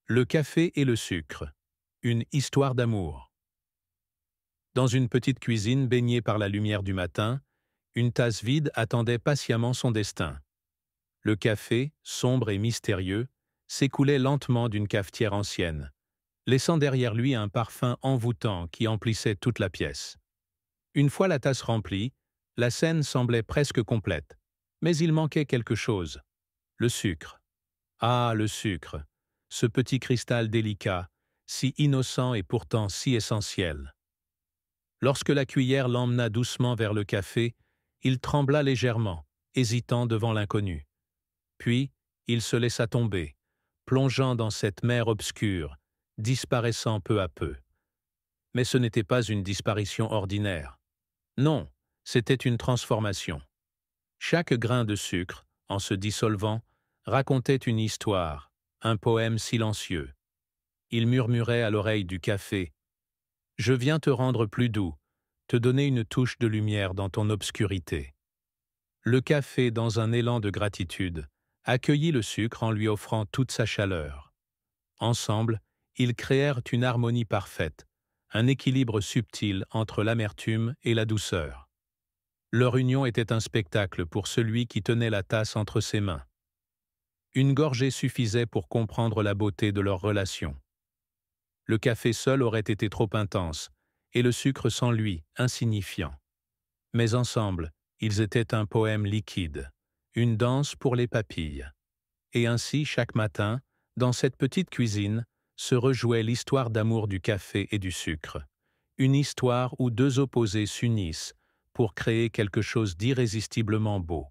Le café et le sucre. Une histoire d'amour. Dans une petite cuisine baignée par la lumière du matin, une tasse vide attendait patiemment son destin. Le café, sombre et mystérieux, s'écoulait lentement d'une cafetière ancienne, laissant derrière lui un parfum envoûtant qui emplissait toute la pièce. Une fois la tasse remplie, la scène semblait presque complète, mais il manquait quelque chose. Le sucre. Ah, le sucre, ce petit cristal délicat, si innocent et pourtant si essentiel. Lorsque la cuillère l'emmena doucement vers le café, il trembla légèrement, hésitant devant l'inconnu. Puis, il se laissa tomber, plongeant dans cette mer obscure, disparaissant peu à peu. Mais ce n'était pas une disparition ordinaire. Non, c'était une transformation. Chaque grain de sucre, en se dissolvant, racontait une histoire, un poème silencieux. Il murmurait à l'oreille du café « Je viens te rendre plus doux, te donner une touche de lumière dans ton obscurité. » Le café, dans un élan de gratitude, accueillit le sucre en lui offrant toute sa chaleur. Ensemble, ils créèrent une harmonie parfaite, un équilibre subtil entre l'amertume et la douceur. Leur union était un spectacle pour celui qui tenait la tasse entre ses mains. Une gorgée suffisait pour comprendre la beauté de leur relation. Le café seul aurait été trop intense, et le sucre sans lui, insignifiant. Mais ensemble, ils étaient un poème liquide, une danse pour les papilles. Et ainsi, chaque matin, dans cette petite cuisine, se rejouait l'histoire d'amour du café et du sucre. Une histoire où deux opposés s'unissent pour créer quelque chose d'irrésistiblement beau.